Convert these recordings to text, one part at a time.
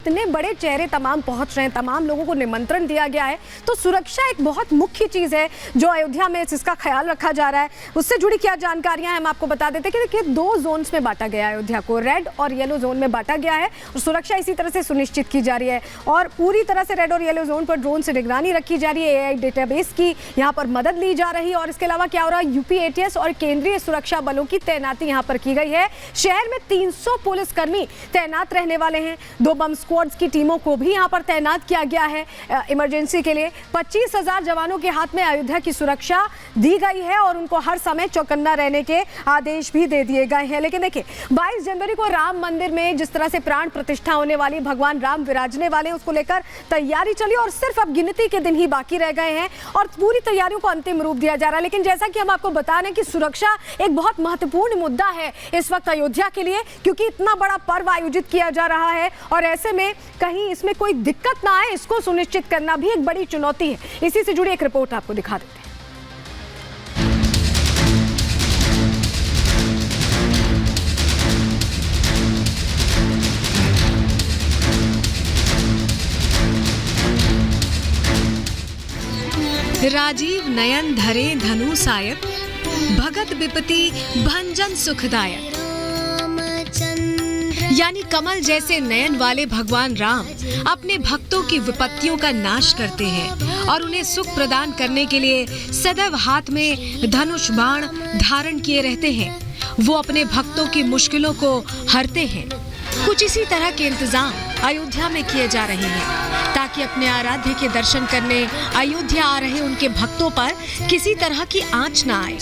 इतने बड़े चेहरे तमाम पहुंच रहे हैं, तमाम लोगों को निमंत्रण दिया गया है, तो सुरक्षा एक बहुत मुख्य चीज़ है जो अयोध्या में जिसका ख्याल रखा जा रहा है। उससे जुड़ी क्या जानकारियां हैं हम आपको बता देते हैं कि देखिए 2 जोन्स में बांटा गया है अयोध्या को, रेड और येलो जोन में बांटा गया है और सुरक्षा इसी तरह से सुनिश्चित की जा रही है और पूरी तरह से रेड और येलो जोन पर ड्रोन से निगरानी रखी जा रही है। AI डेटाबेस की यहाँ पर मदद ली जा रही है और इसके अलावा क्या हो रहा है, यूपी ATS और केंद्रीय सुरक्षा बलों की तैनाती यहाँ पर की गई है। शहर में 300 पुलिसकर्मी तैनात रहने वाले हैं। 2 बम स्क्वाड्स की टीमों को भी यहाँ पर तैनात किया गया है इमरजेंसी के लिए। 25,000 जवानों के हाथ में अयोध्या की सुरक्षा दी गई है और उनको हर समय चौकन्ना रहने के आदेश भी दे दिए गए हैं। लेकिन देखिए 22 जनवरी को राम मंदिर में जिस तरह से प्राण प्रतिष्ठा होने वाली, भगवान राम विराजने वाले, उसको लेकर तैयारी चली और सिर्फ अब गिनती के दिन ही बाकी रह गए हैं और पूरी तैयारियों को अंतिम रूप दिया जा रहा है। लेकिन जैसा कि हम आपको बता रहे हैं कि सुरक्षा एक बहुत महत्वपूर्ण मुद्दा है इस वक्त अयोध्या के लिए, क्योंकि इतना बड़ा पर्व आयोजित किया जा रहा है और ऐसे में कहीं इसमें कोई दिक्कत ना आए, इसको सुनिश्चित करना भी एक बड़ी चुनौती है। इसी से जुड़ी एक रिपोर्ट आपको दिखा देते हैं। राजीव नयन धरे धनु सायक, भगत विपति भंजन सुखदायक। यानी कमल जैसे नयन वाले भगवान राम अपने भक्तों की विपत्तियों का नाश करते हैं और उन्हें सुख प्रदान करने के लिए सदैव हाथ में धनुष बाण धारण किए रहते हैं। वो अपने भक्तों की मुश्किलों को हरते हैं। कुछ इसी तरह के इंतजाम अयोध्या में किए जा रहे हैं ताकि अपने आराध्य के दर्शन करने अयोध्या आ रहे उनके भक्तों पर किसी तरह की आंच न आए।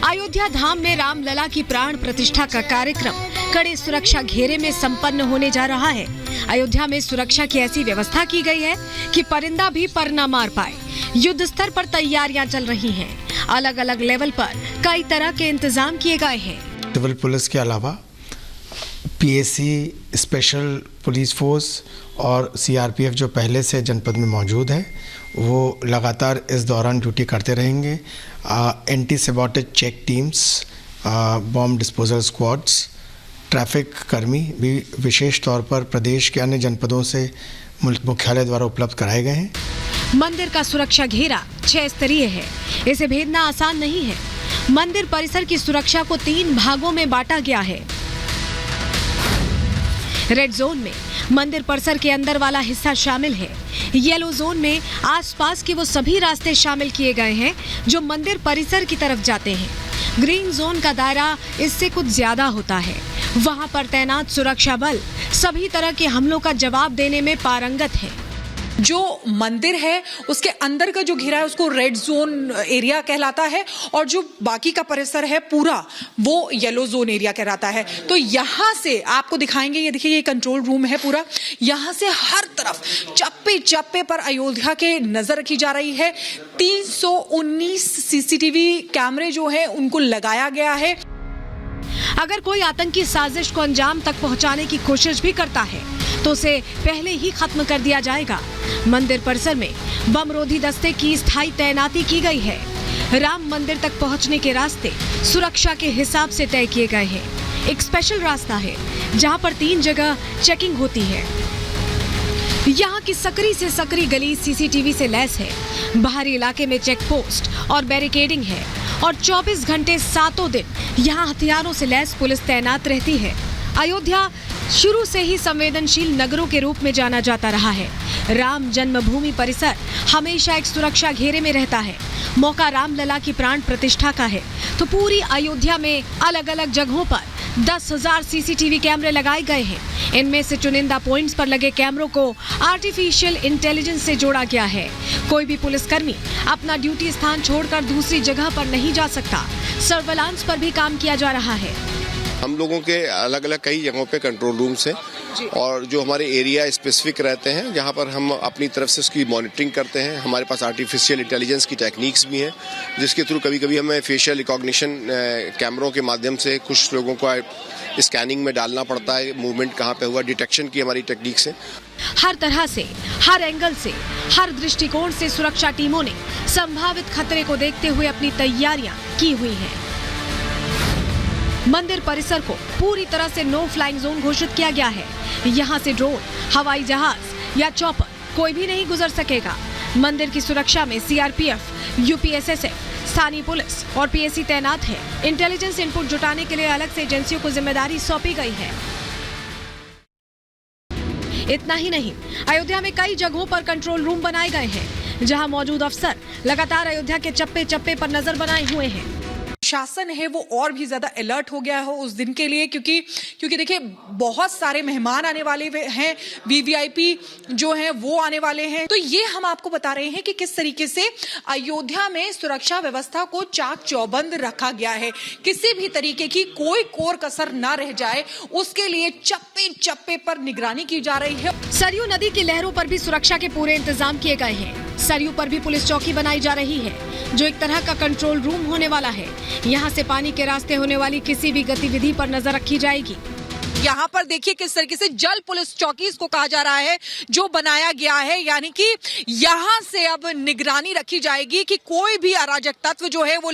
अयोध्या धाम में रामलला की प्राण प्रतिष्ठा का कार्यक्रम कड़े सुरक्षा घेरे में संपन्न होने जा रहा है। अयोध्या में सुरक्षा की ऐसी व्यवस्था की गई है कि परिंदा भी पर न मार पाए। युद्ध स्तर पर तैयारियां चल रही हैं। अलग अलग लेवल पर कई तरह के इंतजाम किए गए हैं। सिविल पुलिस के अलावा PSC, स्पेशल पुलिस फोर्स और CRPF जो पहले से जनपद में मौजूद है वो लगातार इस दौरान ड्यूटी करते रहेंगे। Anti sabotage check teams, bomb disposal squads, traffic कर्मी भी विशेष तौर पर प्रदेश के अन्य जनपदों से मुख्यालय द्वारा उपलब्ध कराए गए हैं। मंदिर का सुरक्षा घेरा 6 स्तरीय है। इसे भेदना आसान नहीं है। मंदिर परिसर की सुरक्षा को 3 भागों में बांटा गया है। रेड जोन में मंदिर परिसर के अंदर वाला हिस्सा शामिल है। येलो जोन में आसपास के वो सभी रास्ते शामिल किए गए हैं जो मंदिर परिसर की तरफ जाते हैं। ग्रीन जोन का दायरा इससे कुछ ज्यादा होता है। वहां पर तैनात सुरक्षा बल सभी तरह के हमलों का जवाब देने में पारंगत है। जो मंदिर है उसके अंदर का जो घेरा है उसको रेड जोन एरिया कहलाता है और जो बाकी का परिसर है पूरा वो येलो जोन एरिया कहलाता है। तो यहाँ से आपको दिखाएंगे, ये देखिए ये कंट्रोल रूम है पूरा। यहाँ से हर तरफ चप्पे चप्पे पर अयोध्या के नजर रखी जा रही है। 319 CCTV कैमरे जो है उनको लगाया गया है। अगर कोई आतंकी साजिश को अंजाम तक पहुंचाने की कोशिश भी करता है तो उसे पहले ही खत्म कर दिया जाएगा। मंदिर परिसर में बमरोधी दस्ते की स्थायी तैनाती की गई है। राम मंदिर तक पहुंचने के रास्ते सुरक्षा के हिसाब से तय किए गए हैं। एक स्पेशल रास्ता है जहां पर 3 जगह चेकिंग होती है। यहाँ की सकरी से सकरी गली CCTV से लैस है। बाहरी इलाके में चेक पोस्ट और बैरिकेडिंग है और 24 घंटे 7 दिन यहाँ हथियारों से लैस पुलिस तैनात रहती है। अयोध्या शुरू से ही संवेदनशील नगरों के रूप में जाना जाता रहा है। राम जन्मभूमि परिसर हमेशा एक सुरक्षा घेरे में रहता है। मौका रामलला की प्राण प्रतिष्ठा का है तो पूरी अयोध्या में अलग अलग जगहों पर 10,000 CCTV कैमरे लगाए गए हैं। इनमें से चुनिंदा पॉइंट्स पर लगे कैमरों को आर्टिफिशियल इंटेलिजेंस से जोड़ा गया है। कोई भी पुलिसकर्मी अपना ड्यूटी स्थान छोड़कर दूसरी जगह पर नहीं जा सकता। सर्वेलांस पर भी काम किया जा रहा है। हम लोगों के अलग अलग कई जगहों पे कंट्रोल रूम्स हैं और जो हमारे एरिया स्पेसिफिक रहते हैं जहाँ पर हम अपनी तरफ से उसकी मॉनिटरिंग करते हैं। हमारे पास आर्टिफिशियल इंटेलिजेंस की टेक्निक्स भी हैं जिसके थ्रू कभी कभी हमें फेशियल रिकॉग्निशन कैमरों के माध्यम से कुछ लोगों को स्कैनिंग में डालना पड़ता है, मूवमेंट कहाँ पे हुआ, डिटेक्शन की हमारी टेक्निक्स हैं। हर तरह से, हर एंगल से, हर दृष्टिकोण से सुरक्षा टीमों ने संभावित खतरे को देखते हुए अपनी तैयारियां की हुई हैं। मंदिर परिसर को पूरी तरह से नो फ्लाइंग जोन घोषित किया गया है। यहाँ से ड्रोन, हवाई जहाज या चॉपर कोई भी नहीं गुजर सकेगा। मंदिर की सुरक्षा में सीआरपीएफ, यूपीएसएसएफ, स्थानीय पुलिस और पीएसी तैनात है। इंटेलिजेंस इनपुट जुटाने के लिए अलग से एजेंसियों को जिम्मेदारी सौंपी गई है। इतना ही नहीं, अयोध्या में कई जगहों पर कंट्रोल रूम बनाए गए हैं, जहां मौजूद अफसर लगातार अयोध्या के चप्पे चप्पे पर नजर बनाए हुए हैं। शासन है वो और भी ज्यादा अलर्ट हो गया है उस दिन के लिए, क्योंकि देखिए बहुत सारे मेहमान आने वाले हैं, वीवीआईपी जो हैं वो आने वाले हैं। तो ये हम आपको बता रहे हैं कि किस तरीके से अयोध्या में सुरक्षा व्यवस्था को चाक चौबंद रखा गया है। किसी भी तरीके की कोई कोर कसर ना रह जाए, उसके लिए चप्पे चप्पे पर निगरानी की जा रही है। सरयू नदी की लहरों पर भी सुरक्षा के पूरे इंतजाम किए गए हैं। सरयू पर भी पुलिस चौकी बनाई जा रही है, जो एक तरह का कंट्रोल रूम होने वाला है। यहाँ से पानी के रास्ते होने वाली किसी भी गतिविधि पर नजर रखी जाएगी। यहाँ पर देखिए किस तरीके से जल पुलिस चौकी इसको कहा जा रहा है, जो बनाया गया है, यानी कि यहाँ से अब निगरानी रखी जाएगी कि कोई भी अराजक तत्व जो है वो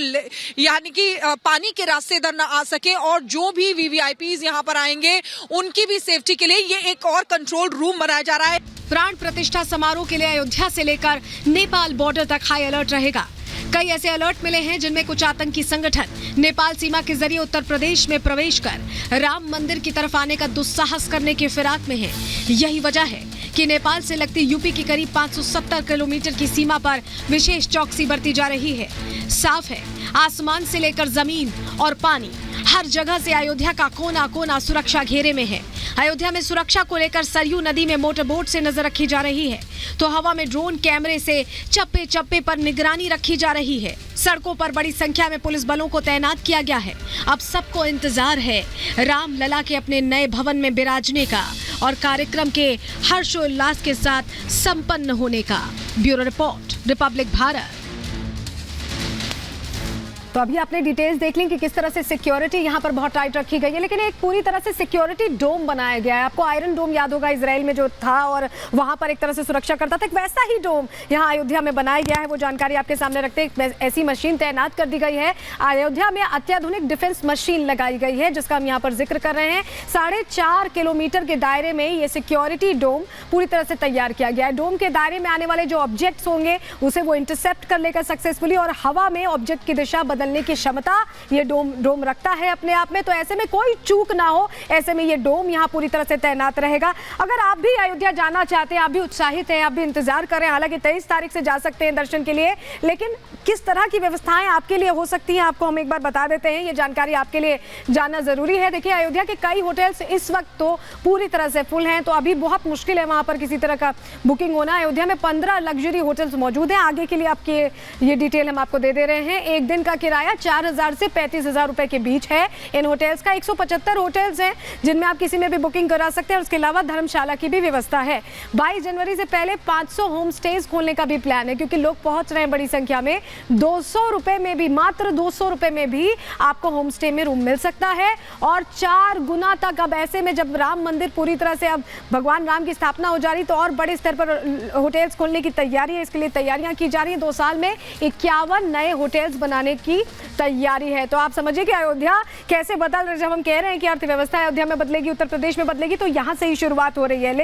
यानी कि पानी के रास्ते इधर न आ सके, और जो भी वीवीआईपीज यहाँ पर आएंगे उनकी भी सेफ्टी के लिए ये एक और कंट्रोल रूम बनाया जा रहा है। प्राण प्रतिष्ठा समारोह के लिए अयोध्या से लेकर नेपाल बॉर्डर तक हाई अलर्ट रहेगा। कई ऐसे अलर्ट मिले हैं जिनमें कुछ आतंकी संगठन नेपाल सीमा के जरिए उत्तर प्रदेश में प्रवेश कर राम मंदिर की तरफ आने का दुस्साहस करने की फिराक में है। यही वजह है कि नेपाल से लगती यूपी की करीब 570 किलोमीटर की सीमा पर विशेष चौकसी बरती जा रही है। साफ है, आसमान से लेकर जमीन और पानी, हर जगह से अयोध्या का कोना कोना सुरक्षा घेरे में है। अयोध्या में सुरक्षा को लेकर सरयू नदी में मोटर बोट से नजर रखी जा रही है, तो हवा में ड्रोन कैमरे से चप्पे चप्पे पर निगरानी रखी जा रही है। सड़कों पर बड़ी संख्या में पुलिस बलों को तैनात किया गया है। अब सबको इंतजार है राम लला के अपने नए भवन में विराजने का और कार्यक्रम के हर्षोल्लास के साथ संपन्न होने का। Bureau report, Republic Bharat. तो अभी आपने डिटेल्स देख ली कि किस तरह से सिक्योरिटी यहाँ पर बहुत टाइट रखी गई है, लेकिन एक पूरी तरह से सिक्योरिटी डोम बनाया गया है। आपको आयरन डोम याद होगा, इजराइल में जो था और वहां पर एक तरह से सुरक्षा करता था, एक वैसा ही डोम यहाँ अयोध्या में बनाया गया है। वो जानकारी आपके सामने रखते हैं। ऐसी मशीन तैनात कर दी गई है। अयोध्या में अत्याधुनिक डिफेंस मशीन लगाई गई है, जिसका हम यहाँ पर जिक्र कर रहे हैं। 4.5 किलोमीटर के दायरे में ये सिक्योरिटी डोम पूरी तरह से तैयार किया गया है। डोम के दायरे में आने वाले जो ऑब्जेक्ट्स होंगे उसे वो इंटरसेप्ट कर लेगा सक्सेसफुली, और हवा में ऑब्जेक्ट की दिशा बदलने की क्षमता ये डोम रखता है अपने आप में। तो ऐसे में कोई चूक ना हो, ऐसे में ये डोम यहाँ पूरी तरह से तैनात रहेगा। अगर आप भी अयोध्या जाना चाहते हैं, आप भी उत्साहित हैं, आप भी इंतजार करें, हालांकि 23 तारीख से जा सकते हैं दर्शन के लिए, लेकिन किस तरह की व्यवस्थाएं आपके लिए हो सकती हैं आपको हम एक बार बता देते हैं। ये जानकारी आपके लिए जानना जरूरी है। देखिए, अयोध्या के कई होटल्स इस वक्त तो पूरी तरह से फुल हैं, तो अभी बहुत मुश्किल है वहां पर किसी तरह का बुकिंग होना। अयोध्या में 15 लग्जरी होटल्स मौजूद हैं। आगे के लिए आपके ये डिटेल हम आपको दे रहे हैं। एक दिन का किराया 4,000 से 35,000 रुपए के बीच है इन होटल्स का। 175 होटल्स हैं जिनमें आप किसी में भी बुकिंग करा सकते हैं, और उसके अलावा धर्मशाला की भी व्यवस्था है। 22 जनवरी से पहले 500 होम स्टेज खोलने का भी प्लान है, क्योंकि लोग पहुंच रहे हैं बड़ी संख्या में। 200 रुपए में भी, मात्र 200 रुपए में भी आपको होम स्टे में रूम मिल सकता है, और 4 गुना तक। अब ऐसे में जब राम मंदिर पूरी तरह से अब भगवान राम की स्थापना हो जा रही, तो और बड़े स्तर पर होटल्स खोलने की तैयारी है। इसके लिए तैयारियां की जा रही हैं। 2 साल में 51 नए होटल्स बनाने की तैयारी है। तो आप समझिए कि अयोध्या कैसे बदल रही है। जब हम कह रहे हैं कि अर्थव्यवस्था अयोध्या में बदलेगी, उत्तर प्रदेश में बदलेगी, तो यहाँ से ही शुरुआत हो रही है।